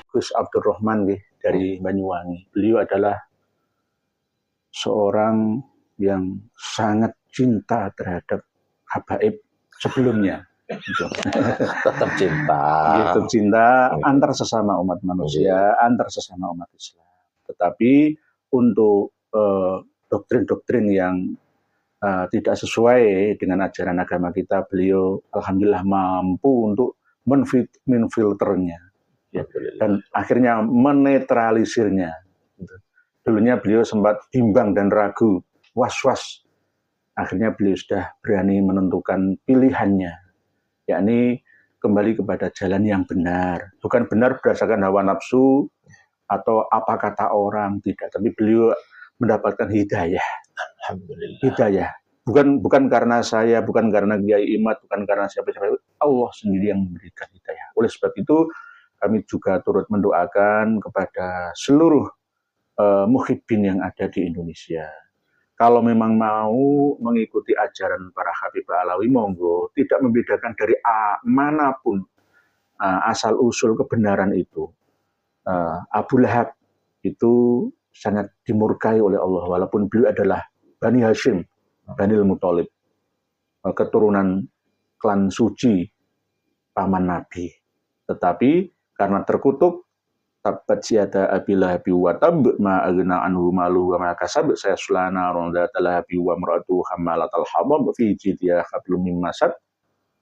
Gus Abdurrahman dari Banyuwangi. Beliau adalah seorang yang sangat cinta terhadap habaib sebelumnya. Tetap cinta. Tetap cinta antar sesama umat manusia, antar sesama umat Islam. Tetapi untuk doktrin-doktrin yang tidak sesuai dengan ajaran agama kita, beliau alhamdulillah mampu untuk menfilternya, ya, dan akhirnya menetralisirnya. Dulunya beliau sempat bimbang dan ragu, was-was. Akhirnya beliau sudah berani menentukan pilihannya, yakni kembali kepada jalan yang benar. Bukan benar berdasarkan hawa nafsu atau apa kata orang, tidak. Tapi beliau mendapatkan hidayah. Alhamdulillah. Hidayah. Bukan karena saya, bukan karena Kiai Imad, bukan karena siapa-siapa. Allah sendiri yang memberikan hidayah. Oleh sebab itu, kami juga turut mendoakan kepada seluruh muhibbin yang ada di Indonesia. Kalau memang mau mengikuti ajaran para Habib Alawi, monggo, tidak membedakan dari manapun asal-usul kebenaran itu. Abu Lahab itu sangat dimurkai oleh Allah, walaupun beliau adalah Bani Hashim, Banil Muthalib, keturunan klan suci paman Nabi. Tetapi karena terkutuk, tabat siyada Abi Lahabi wa tab ma aghna anhu maluhu wa ma kasab sayasla naran dzata lahabi wa imra'atuhu hammalatal hatab fi jidha hablum min masad.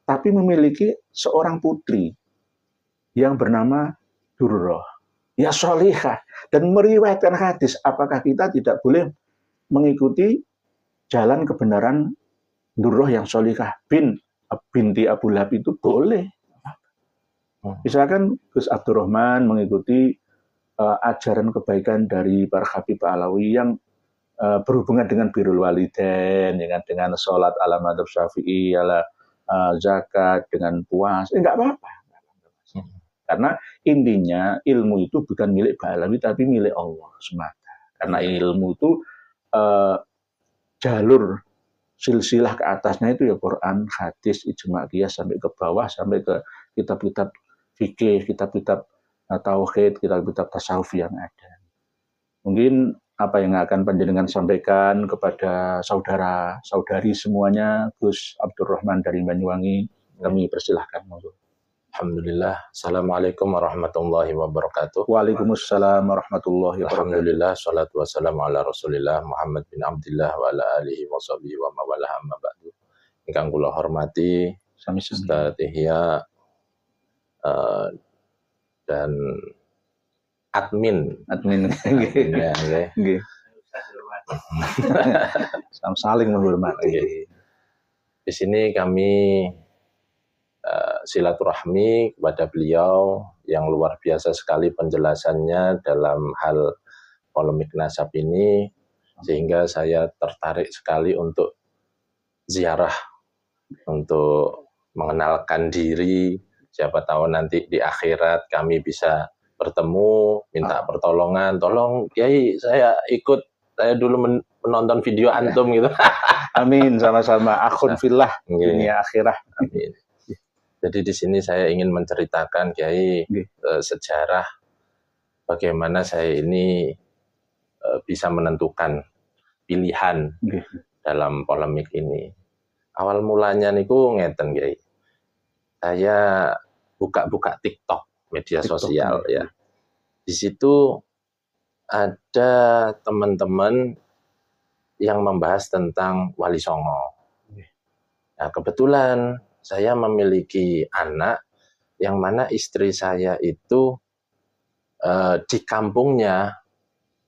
Tapi memiliki seorang putri yang bernama Durrah, ya sholihah, dan meriwayatkan hadis. Apakah kita tidak boleh mengikuti jalan kebenaran Durrah yang sholihah binti Abu Lahab? Itu boleh. Misalkan Gus Abdurrahman mengikuti ajaran kebaikan dari para Habib Alawi yang berhubungan dengan birrul walidain, dengan sholat ala madzhab Syafi'i, ala zakat, dengan puasa, enggak apa-apa. Karena intinya ilmu itu bukan milik Alawi tapi milik Allah semata. Karena ilmu itu jalur silsilah ke atasnya itu ya Quran, hadis, ijma' qiyas sampai ke bawah, sampai ke kitab-kitab fikih, kitab-kitab tauhid, kitab-kitab tasawuf yang ada. Mungkin apa yang akan panjenengan sampaikan kepada saudara-saudari semuanya, Gus Abdurrahman dari Banyuwangi, kami persilahkan. Alhamdulillah. Assalamualaikum warahmatullahi wabarakatuh. Waalaikumsalam warahmatullahi wabarakatuh. Alhamdulillah, salatu wassalamu ala Rasulillah Muhammad bin Abdillah wa ala alihi wa sahbihi wa mawalah amma ba'du. Ingkang kula hormati Ustaz Ihya dan admin ya, nggih. Saling menghormati. Di sini kami silaturahmi kepada beliau yang luar biasa sekali penjelasannya dalam hal polemik nasab ini, sehingga saya tertarik sekali untuk ziarah, untuk mengenalkan diri. Siapa tahu nanti di akhirat kami bisa bertemu, minta pertolongan. Tolong Kiai, saya dulu menonton video antum gitu. Amin, sama-sama. Akhun fillah dunia akhirat. Amin. Jadi di sini saya ingin menceritakan Kiai sejarah bagaimana saya ini bisa menentukan pilihan dalam polemik ini. Awal mulanya niku ngeten Kiai. Saya buka-buka TikTok, media sosial ya. Di situ ada teman-teman yang membahas tentang Wali Songo. Nah, kebetulan saya memiliki anak yang mana istri saya itu di kampungnya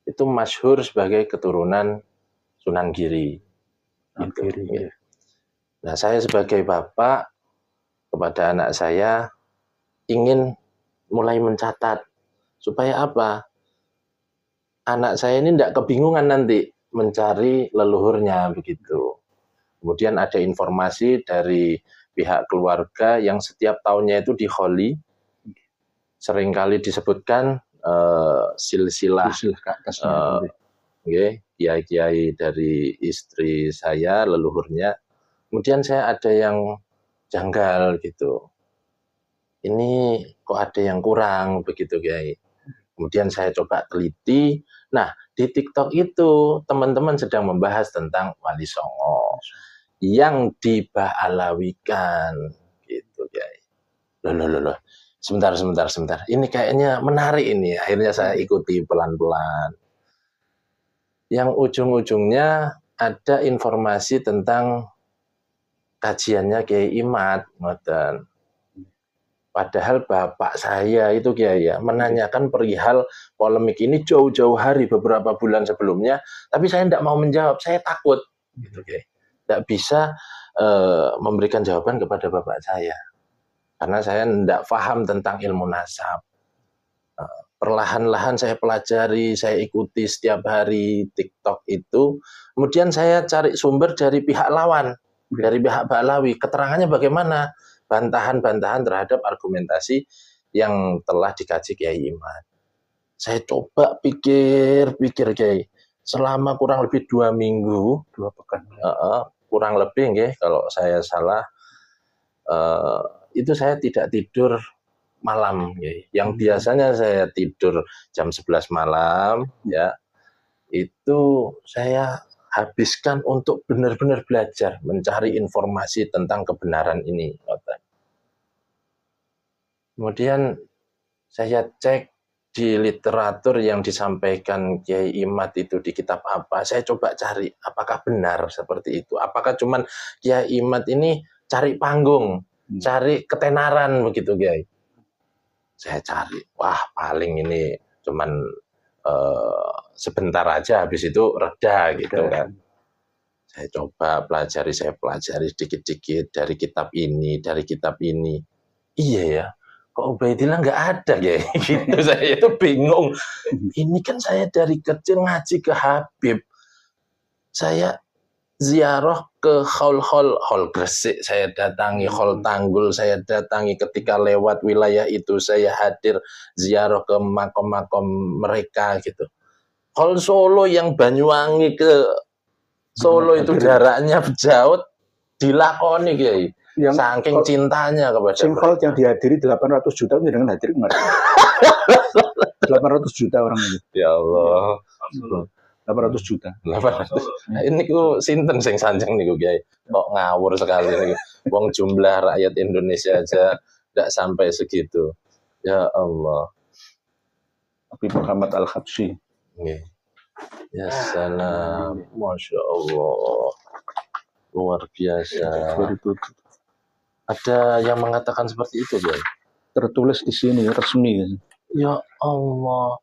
itu masyhur sebagai keturunan Sunan Giri. Gitu. Nah, saya sebagai bapak kepada anak saya ingin mulai mencatat supaya apa? Anak saya ini tidak kebingungan nanti mencari leluhurnya begitu. Kemudian ada informasi dari pihak keluarga yang setiap tahunnya itu di Kholi, seringkali disebutkan silsilah kiai-kiai dari istri saya, leluhurnya. Kemudian saya ada yang janggal gitu. Ini kok ada yang kurang begitu Kiai. Kemudian saya coba teliti. Nah, di TikTok itu teman-teman sedang membahas tentang Wali Songo yang diba'alawikan gitu Kiai. Loh. Sebentar. Ini kayaknya menarik ini. Akhirnya saya ikuti pelan-pelan. Yang ujung-ujungnya ada informasi tentang kajiannya Kiai Imad, ngoten. Padahal bapak saya itu Kiai ya menanyakan perihal polemik ini jauh-jauh hari beberapa bulan sebelumnya, tapi saya tidak mau menjawab, saya takut, gitu Kiai. Tidak bisa memberikan jawaban kepada bapak saya, karena saya tidak paham tentang ilmu nasab. Perlahan-lahan saya pelajari, saya ikuti setiap hari TikTok itu, kemudian saya cari sumber dari pihak lawan, dari pihak Ba'alawi, keterangannya bagaimana? Bantahan-bantahan terhadap argumentasi yang telah dikaji Kiai Imad. Saya coba pikir Kiai, selama kurang lebih 2 minggu, 2 pekan, kurang lebih nggih, kalau saya salah, itu saya tidak tidur malam, nggih. Yang biasanya saya tidur jam 11 malam, ya, itu saya habiskan untuk benar-benar belajar, mencari informasi tentang kebenaran ini. Kemudian saya cek di literatur yang disampaikan Kiai Imad itu di kitab apa, saya coba cari apakah benar seperti itu. Apakah cuman Kiai Imad ini cari panggung, cari ketenaran begitu Kiai. Saya cari, wah paling ini cuman sebentar aja, habis itu reda gitu kan. Saya coba pelajari, dikit-dikit dari kitab ini, Iya ya, kok Ubaidillah nggak ada ya? Gitu saya itu bingung. Ini kan saya dari kecil ngaji ke Habib. Saya ziarah ke hol Gresik, saya datangi hol Tanggul, saya datangi ketika lewat wilayah itu, saya hadir ziarah ke makom-makom mereka gitu. Hol Solo yang Banyuwangi ke Solo itu jaraknya jauh, dilakoni Kiai. Yang saking cintanya kepada Hol yang dihadiri 800 juta itu dengan hadir kemarin. 800 juta orang ini. Ya Allah. 800 juta. 800. Nah, ini ku sinten sing sanjang niku Kiai. Kok ngawur sekali niku. Wong jumlah rakyat Indonesia aja tidak sampai segitu. Ya Allah. Habib Muhammad Al-Habsyi. Nggih. Ya salam. Masya Allah. Luar biasa. Ada yang mengatakan seperti itu, Kiai? Tertulis di sini, resmi. Ya Allah.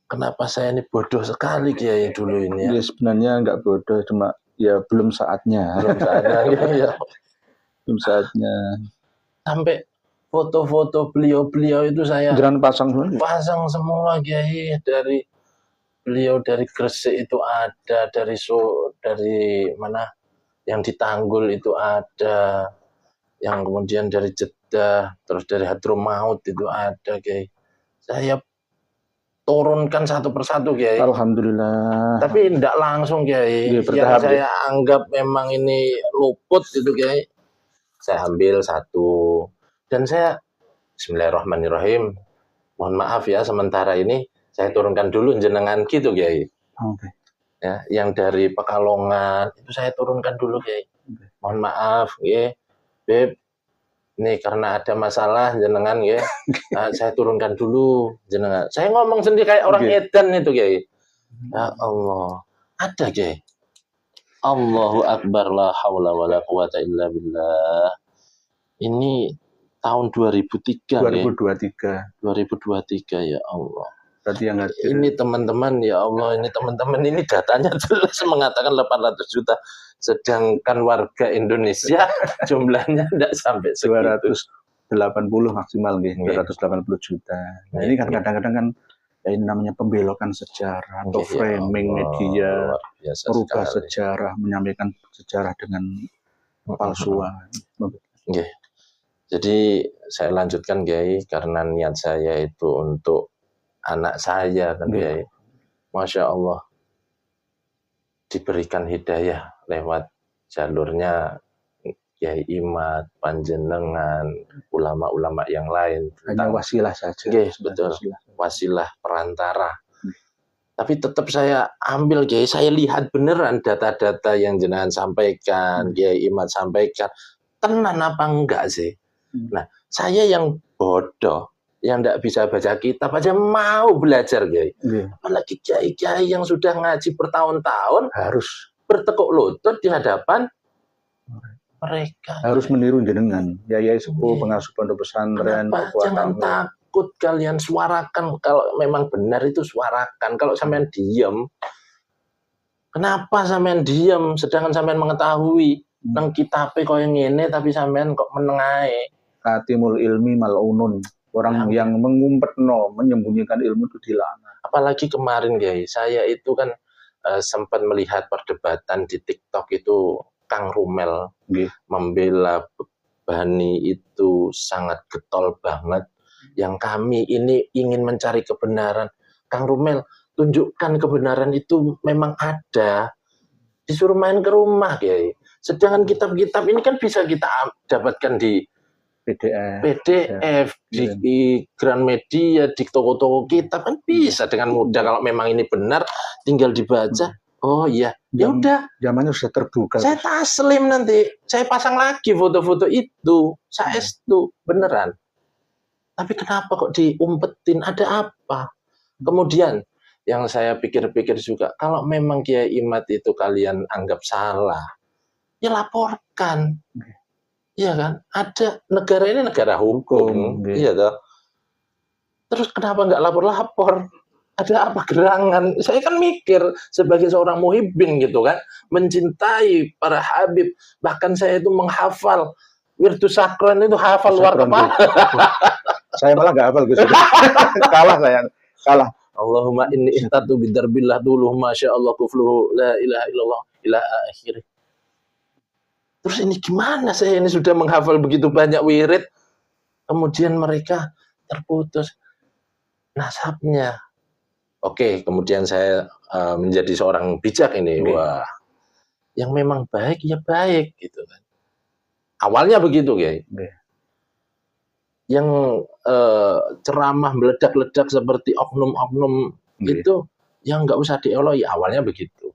Kenapa saya ini bodoh sekali Kiai dulu ini ya? Ya sebenarnya nggak bodoh, cuma ya belum saatnya. Ya. Belum saatnya. Sampai foto-foto beliau itu saya pasang semua Kiai, dari beliau dari Gresik itu ada, dari mana yang di Tanggul itu ada, yang kemudian dari Jeddah, terus dari Hadramaut itu ada Kiai. Saya turunkan satu persatu Kiai. Alhamdulillah. Tapi tidak langsung Kiai. Yang saya anggap memang ini luput itu Kiai, saya ambil satu dan saya Bismillahirrahmanirrahim. Mohon maaf ya, sementara ini saya turunkan dulu jenengan gitu Kiai. Okay. Ya, yang dari Pekalongan itu saya turunkan dulu Kiai. Mohon maaf ya, Beb. Ini karena ada masalah jenengan ya. Nah, saya turunkan dulu jenengan. Saya ngomong sendiri kayak orang edan itu Kiai. Ya Allah. Ada Kiai. Allahu Akbar, la haula wala quwata illa billah. Ini tahun 2003 2023. 2023 ya Allah. Berarti yang ini teman-teman ya Allah, ini datanya jelas mengatakan 800 juta. Sedangkan warga Indonesia jumlahnya tidak sampai 280 maksimal nih, 280 juta. Nah, ini kan kadang-kadang kan ya ini namanya pembelokan sejarah atau framing media, merubah sejarah, menyampaikan sejarah dengan palsuan. Jadi saya lanjutkan Kiai, karena niat saya itu untuk anak saya kan Kiai. Masya Allah, diberikan hidayah lewat jalurnya Kiai Imat, panjenengan, ulama-ulama yang lain. Hanya wasilah saja. Betul, wasilah perantara. Tapi tetap saya ambil, Kiai, saya lihat beneran data-data yang jenengan sampaikan, Kiai Imat sampaikan, tenan apa enggak sih? Nah, saya yang bodoh, yang enggak bisa baca kitab aja mau belajar, Kiai. Apalagi kiai-kiai yang sudah ngaji bertahun-tahun harus bertekuk lutut di hadapan mereka. Harus meniru jenengan, yai sepuh, pengasuh pondok pesantren. Jangan takut kalian, suarakan. Kalau memang benar itu suarakan. Kalau sampean diam, kenapa sampean diam? Sedangkan sampean mengetahui nang kitabe koyo ngene tapi sampean kok menengae. Katimul ilmi mal'unun. Orang yang mengumpetno, menyembunyikan ilmu itu dilaknat. Apalagi kemarin, guys, saya itu kan sempat melihat perdebatan di TikTok itu Kang Rumel membela Bani itu sangat getol banget. Yang kami ini ingin mencari kebenaran. Kang Rumel, tunjukkan kebenaran itu memang ada. Disuruh main ke rumah, Kiai. Sedangkan kitab-kitab ini kan bisa kita dapatkan di PDF, di Gramedia, di toko-toko kitab kan bisa dengan mudah. Kalau memang ini benar, tinggal dibaca. Oh iya, ya udah. Zamannya sudah terbuka. Saya taslim nanti, saya pasang lagi foto-foto itu. Saya itu beneran. Tapi kenapa kok diumpetin? Ada apa? Kemudian yang saya pikir-pikir juga, kalau memang Kiai Imat itu kalian anggap salah, ya laporkan. Iya kan? Ada, negara ini negara hukum. Iya toh. Terus kenapa nggak lapor-lapor? Ada apa gerangan? Saya kan mikir sebagai seorang muhibbin gitu kan, mencintai para habib. Bahkan saya itu menghafal Wirdus Sakron itu hafal luar kepala. Saya malah nggak hafal Gus. Kalah saya. Kalah. Allahumma inni ihtatu bidarbillah dulu, masya Allah kufluhu la ilaha illallah ila akhir. Terus ini gimana, saya ini sudah menghafal begitu banyak wirid, kemudian mereka terputus nasabnya. Oke, kemudian saya menjadi seorang bijak ini. Wah, yang memang baik ya baik gitu kan. Awalnya begitu, Kiai. Yang ceramah meledak-ledak seperti oknum-oknum itu yang nggak usah dieloi, awalnya begitu.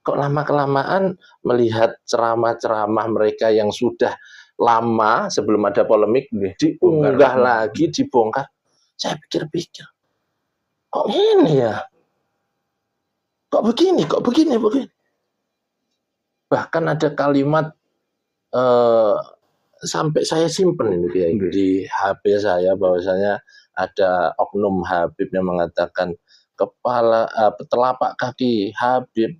Kok lama-kelamaan melihat ceramah-ceramah mereka yang sudah lama sebelum ada polemik diunggah lagi, dibongkar. Saya pikir-pikir, kok ini ya? Kok begini? Bahkan ada kalimat sampai saya simpen ini di HP saya, bahwasanya ada oknum Habib yang mengatakan telapak kaki Habib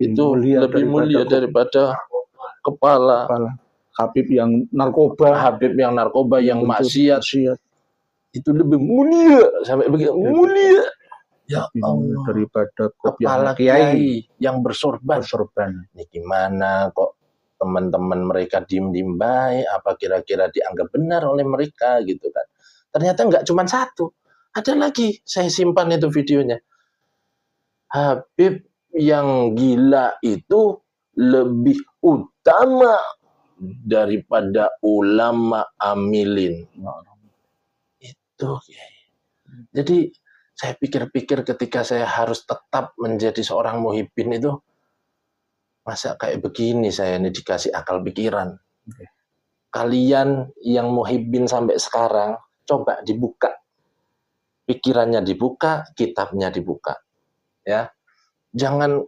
itu lebih mulia daripada kepala. Habib yang narkoba, yang maksiat itu lebih mulia, sampai begitu mulia. Ya Allah, daripada kepala kiai yang bersorban. Ini gimana kok teman-teman mereka diem-diem baik? Apa kira-kira dianggap benar oleh mereka gitu kan? Ternyata nggak cuma satu, ada lagi. Saya simpan itu videonya. Habib yang gila itu lebih utama daripada ulama amilin. Itu. Jadi saya pikir-pikir ketika saya harus tetap menjadi seorang muhibbin itu, masa kayak begini saya ini dikasih akal pikiran. Kalian yang muhibbin sampai sekarang, coba dibuka. Pikirannya dibuka, kitabnya dibuka. Ya. Jangan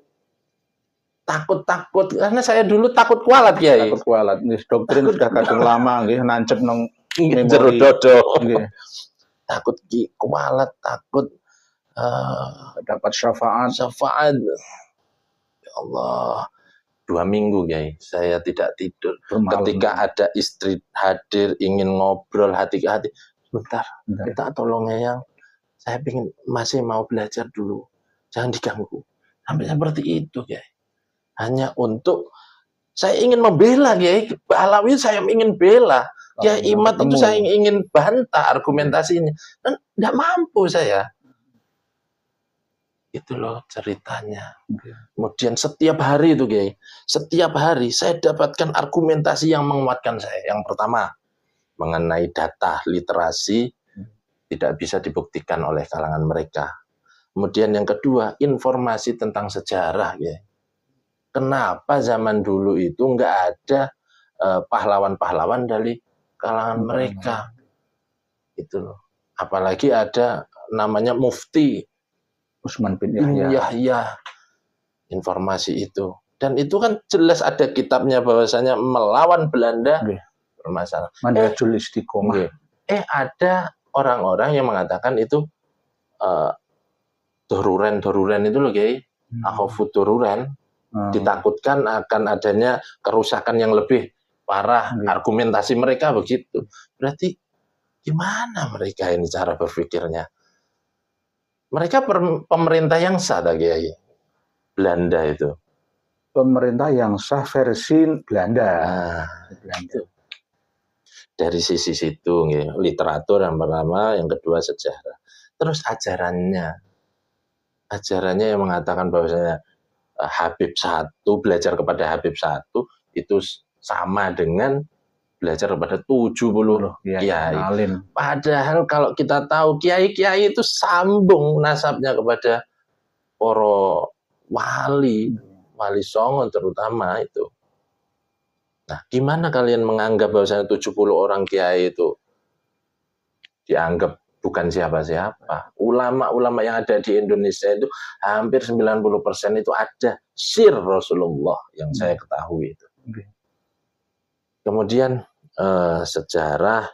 takut-takut, karena saya dulu takut kualat, Kiai. Takut kualat. Doktrin sudah kadung lama nggih nancep nang jero dodo. Takut kualat, takut dapat syafaat. Ya Allah. 2 minggu, Kiai, saya tidak tidur. Ketika ada istri hadir ingin ngobrol hati ke hati, bentar, minta tolong ya, yang saya masih mau belajar dulu, jangan diganggu. Sampai seperti itu, Kiai. Hanya untuk saya ingin membela, Kiai. Alawi saya ingin bela. Kiai Imat itu saya ingin bantah argumentasinya. Dan tidak mampu saya. Itu loh ceritanya. Oke. Kemudian setiap hari itu Kiai, setiap hari saya dapatkan argumentasi yang menguatkan saya. Yang pertama, mengenai data literasi tidak bisa dibuktikan oleh kalangan mereka. Kemudian yang kedua, informasi tentang sejarah ya. Kenapa zaman dulu itu nggak ada pahlawan-pahlawan dari kalangan mereka? Itu loh. Apalagi ada namanya Mufti Utsman bin Yahya. Yahya. Informasi itu. Dan itu kan jelas ada kitabnya bahwasanya melawan Belanda bermasalah. Manhajul Istiqomah. Ada orang-orang yang mengatakan itu doruren itu loh Kiai. Akhafud doruren. Ditakutkan akan adanya kerusakan yang lebih parah. Argumentasi mereka begitu. Berarti gimana mereka ini cara berpikirnya? Mereka pemerintah yang sah, Kiai. Belanda itu. Pemerintah yang sah versi Belanda. Belanda. Dari sisi situ, literatur yang pertama, yang kedua sejarah. Terus ajarannya yang mengatakan bahwasanya Habib satu, belajar kepada Habib satu, itu sama dengan belajar kepada 70 kiai. Padahal kalau kita tahu kiai-kiai itu sambung nasabnya kepada para wali songo terutama itu. Nah, gimana kalian menganggap bahwasanya 70 orang kiai itu dianggap bukan siapa-siapa? Ulama-ulama yang ada di Indonesia itu hampir 90% itu ada sir Rasulullah yang saya ketahui itu. Kemudian sejarah,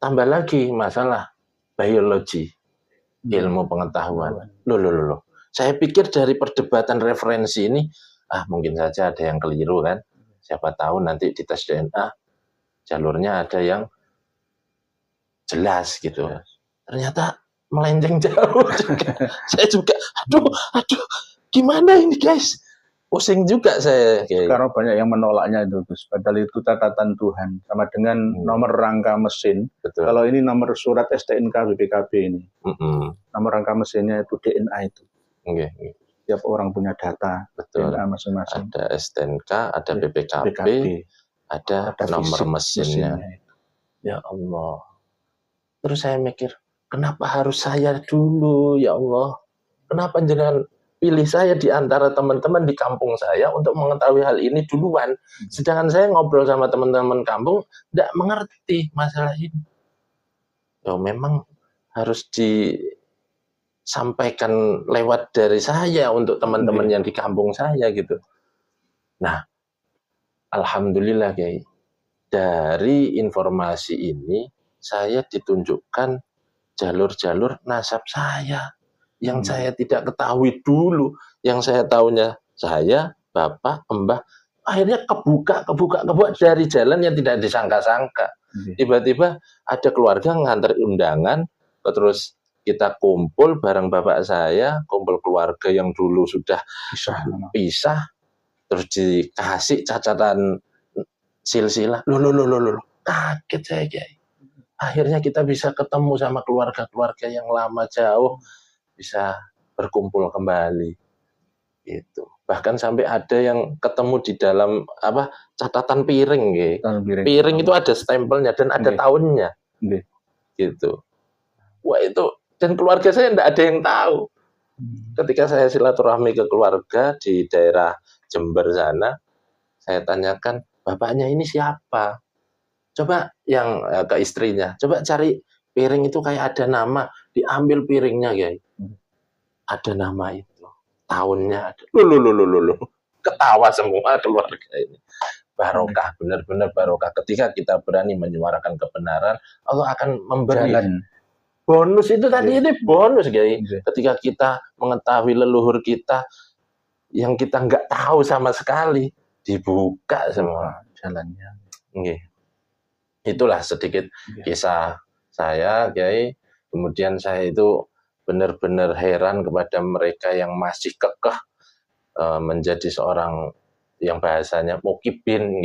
tambah lagi masalah biologi, ilmu pengetahuan. Loh. Saya pikir dari perdebatan referensi ini, mungkin saja ada yang keliru kan. Siapa tahu nanti di tes DNA jalurnya ada yang jelas gitu. Ternyata melenceng jauh juga. Saya juga, aduh, gimana ini guys? Pusing juga saya. Karena banyak yang menolaknya itu, Gus. Padahal itu catatan Tuhan. Sama dengan nomor rangka mesin. Betul. Kalau ini nomor surat STNK BPKB ini. Nomor rangka mesinnya itu DNA itu. Tiap orang punya data. Betul. DNA masing-masing. Ada STNK, ada BPKB, ada nomor mesinnya. Ya Allah. Terus saya mikir, kenapa harus saya dulu, ya Allah? Kenapa jangan pilih saya di antara teman-teman di kampung saya untuk mengetahui hal ini duluan. Sedangkan saya ngobrol sama teman-teman kampung, tidak mengerti masalah ini. Ya memang harus disampaikan lewat dari saya untuk teman-teman yang di kampung saya gitu. Nah, alhamdulillah Kiai, dari informasi ini saya ditunjukkan jalur-jalur nasab saya yang saya tidak ketahui dulu, yang saya tahunya saya, bapak, mbah, akhirnya kebuka dari jalan yang tidak disangka-sangka. Tiba-tiba ada keluarga ngantar undangan, terus kita kumpul bareng bapak saya, kumpul keluarga yang dulu sudah pisah, terus dikasih catatan silsilah. Loh, kaget saya Kiai. Akhirnya kita bisa ketemu sama keluarga-keluarga yang lama jauh, bisa berkumpul kembali gitu. Bahkan sampai ada yang ketemu di dalam catatan piring piring itu ada stempelnya dan ada tahunnya gitu. Wah itu, dan keluarga saya tidak ada yang tahu. Ketika saya silaturahmi ke keluarga di daerah Jember sana, saya tanyakan, bapaknya ini siapa? Coba yang ke istrinya, coba cari piring itu kayak ada nama, diambil piringnya Kiai. Ada nama itu, tahunnya ada. Loh. Ketawa semua keluarga ini. Barokah, benar-benar barokah. Ketika kita berani menyuarakan kebenaran, Allah akan memberi bonus itu tadi. Ini bonus Kiai. Ketika kita mengetahui leluhur kita yang kita nggak tahu sama sekali, dibuka semua jalannya. Itulah sedikit kisah saya Kiai. Kemudian saya itu benar-benar heran kepada mereka yang masih kekeh menjadi seorang yang bahasanya muhibin,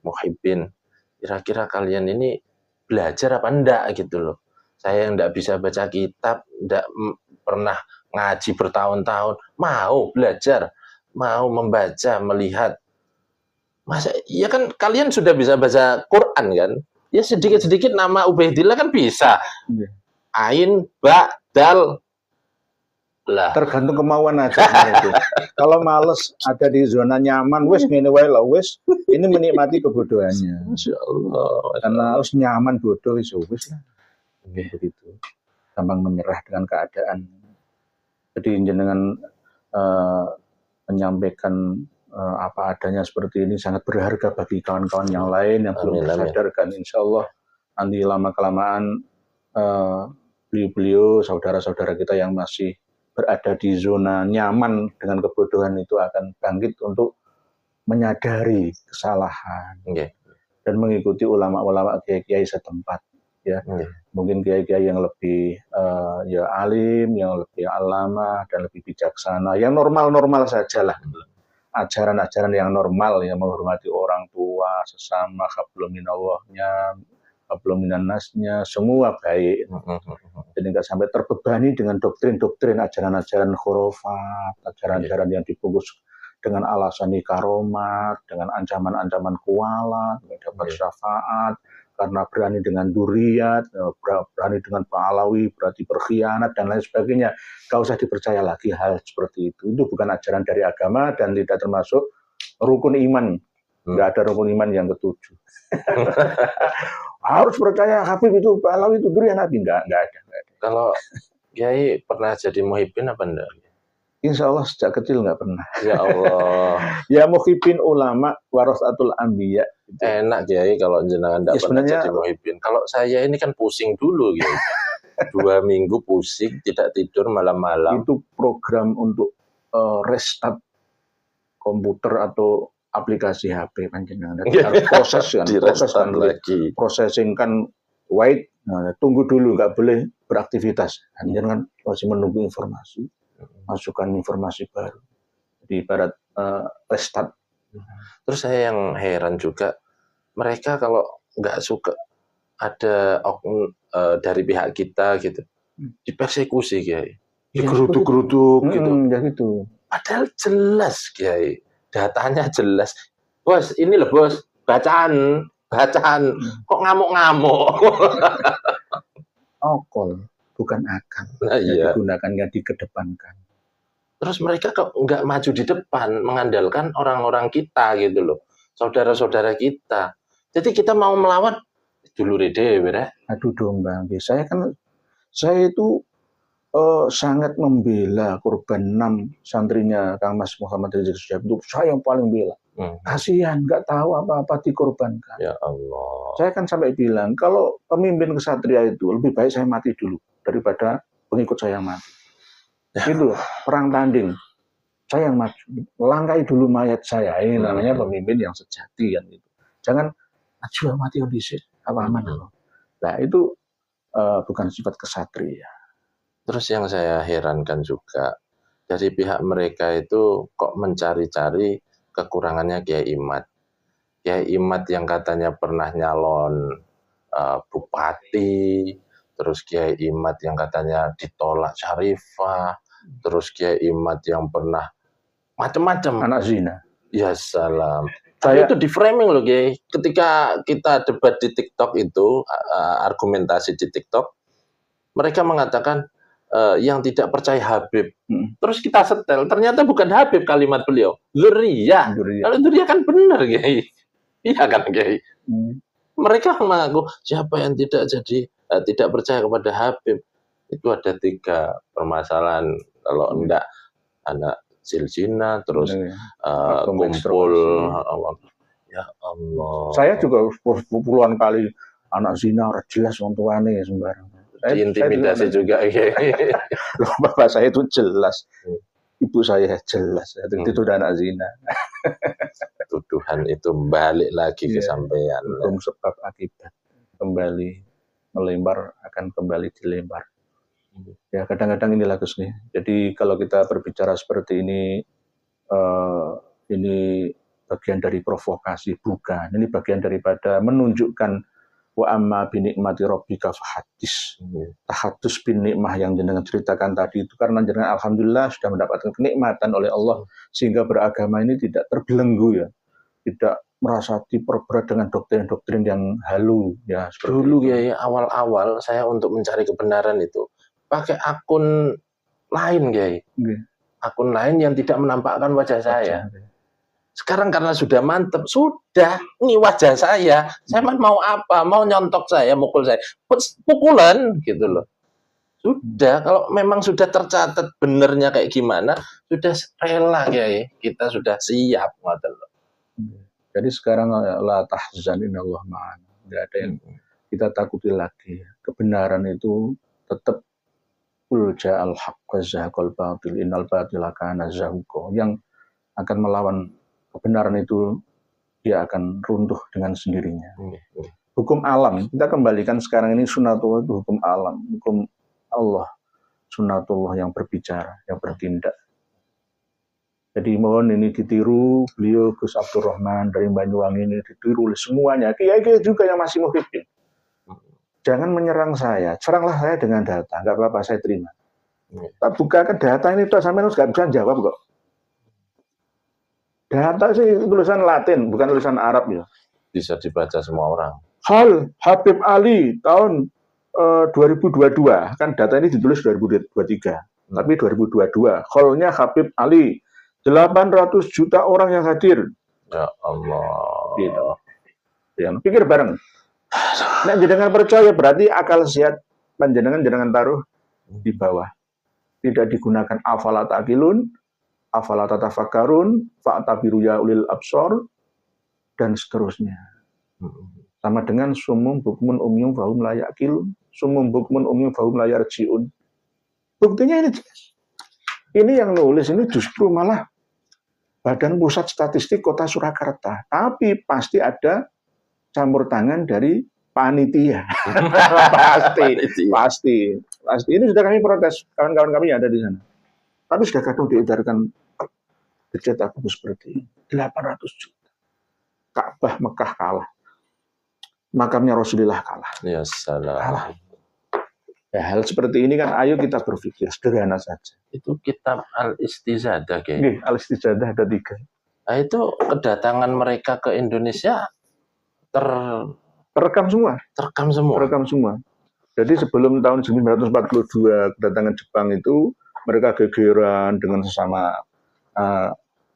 muhibin. Kira-kira kalian ini belajar apa enggak gitu loh. Saya yang enggak bisa baca kitab, enggak pernah ngaji bertahun-tahun, mau belajar, mau membaca, melihat. Masa ya kan kalian sudah bisa baca Quran kan? Ya sedikit-sedikit nama Ubaidillah kan bisa. Ain, ba, dal lah. Tergantung kemauan aja itu. Kalau males ada di zona nyaman, wes ngene wae lah wes. Ini menikmati kebodohannya. Masya Allah. Karena harus nyaman bodoh wis lah. Begitu. Gampang menyerah dengan keadaan. Jadi jenengan menyampaikan apa adanya seperti ini sangat berharga bagi kawan-kawan yang lain yang belum disadarkan. Insya Allah nanti lama-kelamaan beliau-beliau, saudara-saudara kita yang masih berada di zona nyaman dengan kebodohan itu akan bangkit untuk menyadari kesalahan dan mengikuti ulama-ulama kiai-kiai setempat. Ya, mungkin kiai-kiai yang lebih ya alim, yang lebih alama dan lebih bijaksana, yang normal-normal sajalah. Ajaran-ajaran yang normal, yang menghormati orang tua, sesama, hablum minallahnya, hablum minannasnya, semua baik. Jadi nggak sampai terbebani dengan doktrin-doktrin, ajaran-ajaran khurafat, ajaran-ajaran yang dibungkus dengan alasan karomat, dengan ancaman-ancaman kualat, dapat syafaat, karena berani dengan duriat, berani dengan Pahlawi, berarti berkhianat, dan lain sebagainya. Gak usah dipercaya lagi hal seperti itu. Itu bukan ajaran dari agama dan tidak termasuk rukun iman. Nggak ada rukun iman yang ketujuh. Harus percaya Habib itu, Pahlawi itu, durian Nabi. Nggak ada. Kalau Kiai pernah jadi muhibbin apa enggak? Insya Allah sejak kecil nggak pernah. Ya Allah. Ya muhibbin ulama warasatul anbiya. Enak Kiai kalau jenengan enggak pernah jadi muhibbin. Kalau saya ini kan pusing dulu Kiai. 2 minggu pusing, tidak tidur malam-malam. Itu program untuk restart komputer atau aplikasi HP panjenengan. Harus proses kan, lagi. Processing kan wait, tunggu dulu, nggak boleh beraktivitas. Jangan masih menunggu informasi. Masukkan informasi baru. Jadi ibarat restart. Terus saya yang heran juga, mereka kalau nggak suka ada dari pihak kita gitu, dipersekusi Kiai, digeruduk-geruduk gitu. Ya gitu. Padahal jelas Kiai, datanya jelas. Bos, ini loh bos, bacaan, kok ngamuk-ngamuk. Okol. Bukan akal, yang digunakan, yang dikedepankan. Terus mereka kok nggak maju di depan, mengandalkan orang-orang kita gitu loh, saudara-saudara kita. Jadi kita mau melawan, dulu dewe ya. Aduh domba, saya itu sangat membela korban 6 santrinya Kang Mas Muhammad Rizik Syihab itu, saya yang paling bela. Kasihan, nggak tahu apa-apa dikorbankan. Ya Allah. Saya kan sampai bilang, kalau pemimpin kesatria itu lebih baik saya mati dulu daripada pengikut saya yang mati. Itu perang tanding. Saya yang maju, langkai dulu mayat saya. Ini namanya pemimpin yang sejati kan gitu. Jangan maju mati kondisi apa aman. Nah, itu bukan sifat kesatria. Terus yang saya herankan juga, dari pihak mereka itu kok mencari-cari kekurangannya Kiai Imad. Kiai Imad yang katanya pernah nyalon bupati, terus Kiai Imad yang katanya ditolak Syarifah, terus Kiai Imad yang pernah macam-macam. Anak zina. Ya salam. Tapi itu di framing loh Kiai. Ketika kita debat di TikTok itu, argumentasi di TikTok, mereka mengatakan yang tidak percaya Habib. Terus kita setel, ternyata bukan Habib kalimat beliau, Dzurriyyah. Kalau Dzurriyyah kan benar Kiai. Iya kan Kiai. Mereka mengaku siapa yang tidak percaya kepada Habib. Itu ada 3 permasalahan. Kalau enggak anak zina, terus kumpul. Ya Allah. Saya juga puluhan kali anak zina jelas orang tuane sembarang. Diintimidasi juga. Loh, bapak saya itu jelas, ibu saya jelas, itu udah anak zina. Tuduhan itu balik lagi ke sampean. Hukum sebab akibat kembali melempar akan kembali dilempar. Ya kadang-kadang inilah Gus nih. Jadi kalau kita berbicara seperti ini bagian dari provokasi, bukan. Ini bagian daripada menunjukkan Wa amma bi nikmati rabbika fahaddits. Tahaddus bin nikmah yang jenengan ceritakan tadi itu karena jenengan alhamdulillah sudah mendapatkan kenikmatan oleh Allah sehingga beragama ini tidak terbelenggu ya, tidak merasa diperberat dengan doktrin-doktrin yang halu ya. Dulu ya awal-awal saya untuk mencari kebenaran itu pakai akun lain Kiai. Akun lain yang tidak menampakkan wajah saya. Sekarang karena sudah mantep, sudah, ini wajah saya mau apa, mau nyontok saya, mukul saya, pukulan gitu loh. Sudah, kalau memang sudah tercatat benernya kayak gimana, sudah rela ya, kita sudah siap. Jadi sekarang la tahzan innallaha ma'ana. Tidak ada yang kita takuti lagi. Kebenaran itu tetap qul ja'al haqq wa zahaqal batil innal batila kana zahuqa. Yang akan melawan kebenaran itu dia akan runtuh dengan sendirinya. Hukum alam, kita kembalikan sekarang ini sunatullah itu hukum alam, hukum Allah, sunatullah yang berbicara, yang bertindak. Jadi mohon ini ditiru, beliau Gus Abdurrahman dari Banyuwangi ini ditiru oleh semuanya, kiai-kiai juga yang masih muhibin. Jangan menyerang saya, seranglah saya dengan data, nggak apa-apa saya terima. Tak bukakan data ini, sampai nggak bisa jawab kok. Data sih tulisan Latin, bukan tulisan Arab ya. Bisa dibaca semua orang. Hal Habib Ali tahun 2022, kan data ini ditulis 2023, tapi 2022. Halnya Habib Ali, 800 juta orang yang hadir. Ya Allah. Gitu. Ya, pikir bareng. Nah, jenengan percaya berarti akal sehat panjenengan taruh di bawah. Tidak digunakan afala taqilun, afala tatafakkarun, fa'tabiru ya ulil absor, dan seterusnya. Sama dengan sumum bukmun umyum fahum la yaqilun, sumum bukmun umyum fahum la yarjiun. Buktinya ini jelas. Ini yang nulis ini justru malah Badan Pusat Statistik Kota Surakarta. Tapi pasti ada campur tangan dari panitia. Pasti. Ini sudah kami protes, kawan-kawan kami yang ada di sana. Tapi sudah kadang diedarkan dicetak seperti ini. 800 juta. Ka'bah Mekah kalah. Makamnya Rasulullah kalah. Ya salam. Kalah. Ya, hal seperti ini kan ayo kita berpikir sederhana saja. Itu kitab Al-Istizadah kayak. Oke, Al-Istizadah ada 3. Nah, itu kedatangan mereka ke Indonesia terekam semua. Terekam semua. Jadi sebelum tahun 1942 kedatangan Jepang itu mereka gegeran dengan sesama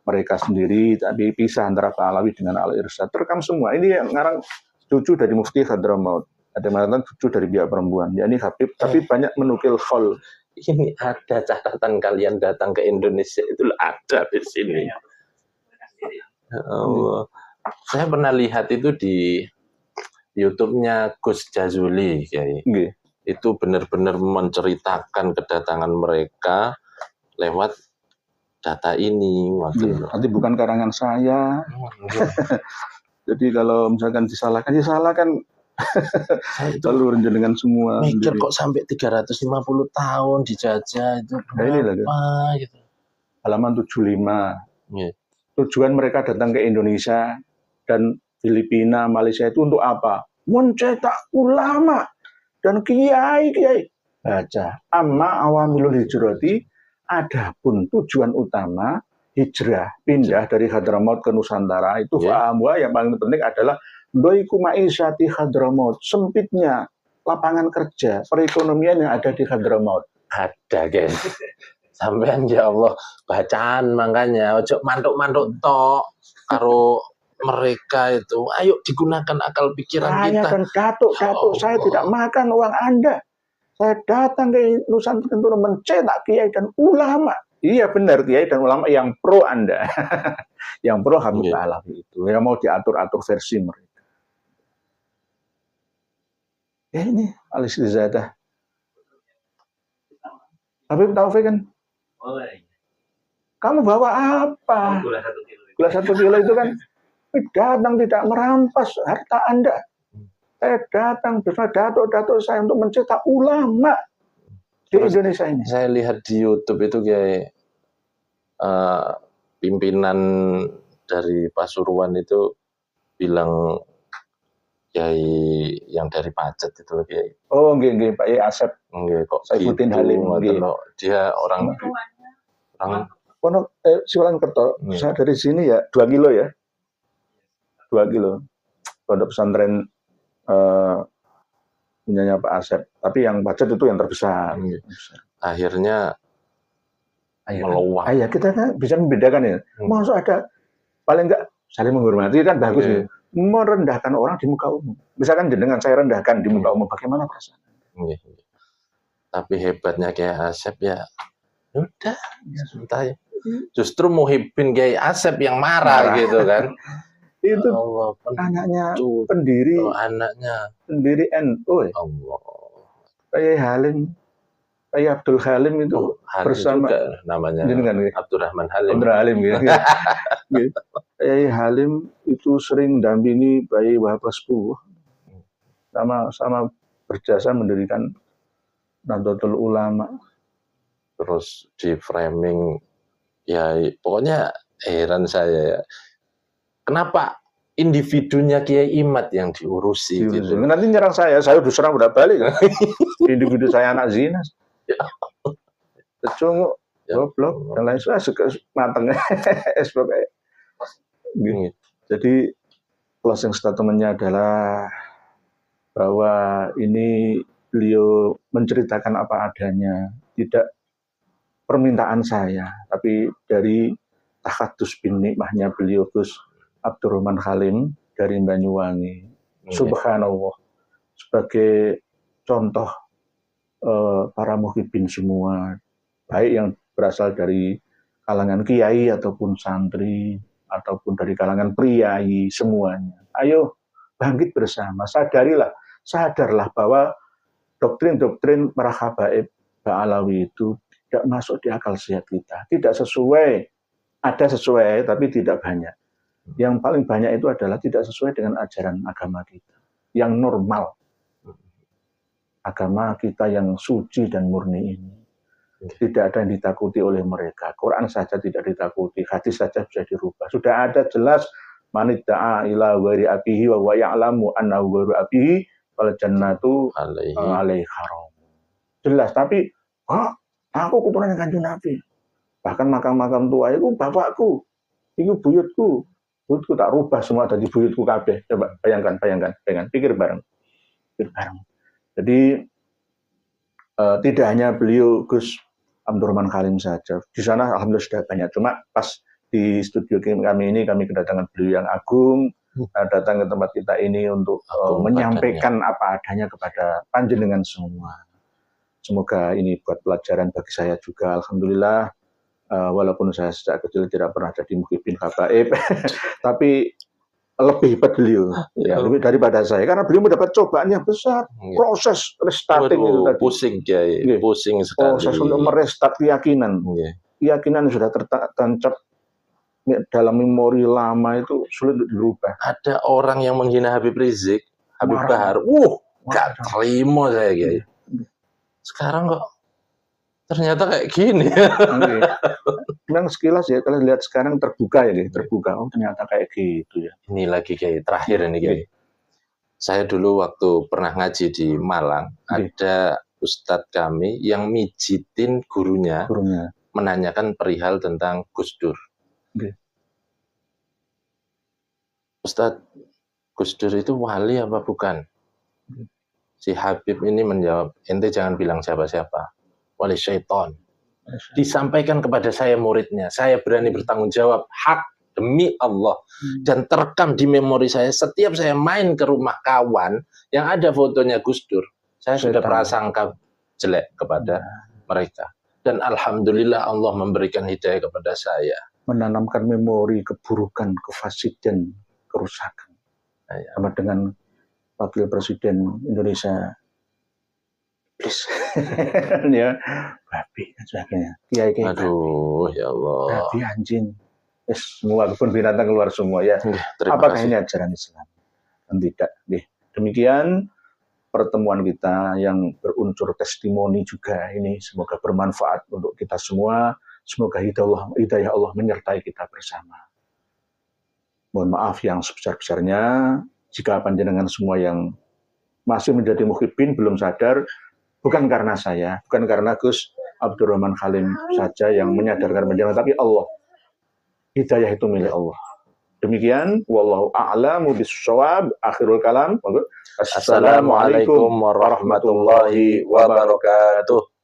mereka sendiri, tapi pisah antara Pahlawi dengan Al-Irsyad. Terekam semua. Ini yang ngarang cucu dari Mufti Hadramaut. Ada mantan cucu dari pihak perempuan, yakni Habib, tapi banyak menukil khol. Ini ada catatan kalian datang ke Indonesia itu ada di sini. Saya pernah lihat itu di YouTube-nya Gus Jazuli, kayak. Itu benar-benar menceritakan kedatangan mereka lewat data ini. Nanti bukan karangan saya. Jadi kalau misalkan disalahkan. Saya itu lalu dengan semua mikir kok sampai 350 tahun dijajah itu berapa gitu. Halaman 75. Tujuan mereka datang ke Indonesia dan Filipina, Malaysia itu untuk apa? Mencetak ulama dan kiai. Baca. Amma awamilul hijrati, adapun tujuan utama hijrah, pindah dari Hadramaut ke Nusantara itu fa'amwa yang paling penting adalah doiku ma'isyati Hadramaut, sempitnya lapangan kerja, perekonomian yang ada di Hadramaut. Ada, guys. Sampean ya Allah, bacaan makanya ojo mantuk-mantuk tok karo mereka itu. Ayo digunakan akal pikiran kita. Saya kan datuk, saya tidak makan uang Anda. Saya datang ke Nusantara mencetak kiai dan ulama. Iya benar, kiai dan ulama yang pro Anda. Yang pro Habib Alawi itu. Yang mau diatur-atur versi mereka. Ya ini Al-Istizadah. Habib Taufik kan? Kamu bawa apa? Gula 1 kilo itu kan datang tidak merampas harta Anda. Saya datang bersama datuk-datuk saya untuk mencetak ulama di Indonesia ini. Saya lihat di YouTube itu kayak pimpinan dari Pasuruan itu bilang Kiai yang dari Pacet itu loh, Kiai. Oh, nggih Pak Yai Asep. Nggih, kok Saifuddin gitu, Halim, ngoten nggih. lho. Dia orang Siwalan-Kerto. Nggih. Saya dari sini ya 2 kilo ya. 2 kilo. Pondok pesantren punyanya Pak Asep. Tapi yang Pacet itu yang terbesar. Nggih. Akhirnya meluap. Ya kita kan bisa membedakan ya. Maksud ada paling enggak saling menghormati kan bagus ya. Merendahkan orang di muka umum. Misalkan dengan saya rendahkan di muka umum, bagaimana perasaan? Tapi hebatnya Kiai Asep ya, udah santai. Justru Muhyiddin Kiai Asep yang marah gitu kan. Itu Allah, anaknya pendiri NU ya. Allah. Kayak Halim, kayak Abdul Halim itu bersama juga namanya Abdurrahman Halim. Abdurrahman Halim gitu. Kayak Halim itu sering dampingi Bayi Wahab Sepuh. Sama berjasa mendirikan Nahdlatul Ulama. Terus di framing ya pokoknya heran saya ya. Kenapa individunya Kiai Imad yang diurusi gitu. Nanti nyerang saya udah serang udah balik. Individu saya anak zina. Kecunguk, goblok, dan lain sebagainya matengnya. Jadi closing statementnya adalah bahwa ini beliau menceritakan apa adanya, tidak permintaan saya, tapi dari takhatus bin nikmahnya beliau Gus Abdurrahman Halim dari Banyuwangi. Subhanallah, sebagai contoh para muhibbin semua, baik yang berasal dari kalangan kiai ataupun santri, ataupun dari kalangan priai, semuanya. Ayo bangkit bersama, sadarlah bahwa doktrin-doktrin Marhabaib Ba'alawi itu tidak masuk di akal sehat kita. Tidak sesuai, ada sesuai tapi tidak banyak. Yang paling banyak itu adalah tidak sesuai dengan ajaran agama kita. Yang normal. Agama kita yang suci dan murni ini. Tidak ada yang ditakuti oleh mereka. Quran saja tidak ditakuti, hadis saja bisa dirubah. Sudah ada jelas manidda'a ila ghairi abihi wa ya'lamu annahu ghairu abihi wal jannatu alaihi haram. Jelas, tapi aku keturunan Kanjeng Nabi. Bahkan makam-makam tua itu bapakku, itu buyutku tak rubah semua dari buyutku kabeh. Coba bayangkan, pikir bareng. Jadi tidak hanya beliau Gus Abdurrahman Halim saja. Di sana alhamdulillah sudah banyak. Cuma pas di studio kami ini kami kedatangan beliau yang agung, datang ke tempat kita ini untuk menyampaikan apa adanya kepada panjenengan semua. Semoga ini buat pelajaran bagi saya juga. Alhamdulillah, walaupun saya sejak kecil tidak pernah jadi muhibbin habaib, tapi lebih hebat beliau, ya, lebih daripada saya, karena beliau mendapat cobaan yang besar. Proses restarting itu tadi. Pusing, pusing sekali. Proses untuk merestart keyakinan. Keyakinan yang sudah tertancap dalam memori lama itu sulit dirubah. Ada orang yang menghina Habib Rizik, Habib Bahar, gak terima saya, Kiai. Sekarang kok ternyata kayak gini. Memang sekilas ya, kalau lihat sekarang terbuka ya, terbuka. Oh ternyata kayak gitu ya. Ini lagi Kiai, terakhir ini Kiai. Saya dulu waktu pernah ngaji di Malang, ada ustadz kami yang mijitin gurunya. Menanyakan perihal tentang Gus Dur. Ustadz, Gus Dur itu wali apa bukan? Si Habib ini menjawab, ente jangan bilang siapa-siapa. Wali syaitan. Disampaikan kepada saya muridnya, saya berani bertanggung jawab hak demi Allah. Dan terekam di memori saya, setiap saya main ke rumah kawan yang ada fotonya Gus Dur, saya sudah prasangka jelek kepada mereka. Dan alhamdulillah Allah memberikan hidayah kepada saya. Menanamkan memori keburukan, kefasidan, kerusakan. Sama dengan Wakil Presiden Indonesia, ya, babi dan sebagainya. Aduh, ya Allah. Babi, anjing, semua kebun binatang keluar semua ya. Apakah ini ajaran Islam? Dan tidak. Demikian pertemuan kita yang berunsur testimoni juga ini. Semoga bermanfaat untuk kita semua. Semoga hidayah Allah menyertai kita bersama. Mohon maaf yang sebesar-besarnya. jika panjenengan semua yang masih menjadi muhibbin belum sadar, bukan karena saya, bukan karena Gus Abdurrahman Halim saja yang menyadarkan panjenengan, tapi Allah. Hidayah itu milik Allah. Demikian, wallahu a'lamu bissawab. Akhirul kalam. Assalamualaikum warahmatullahi wabarakatuh.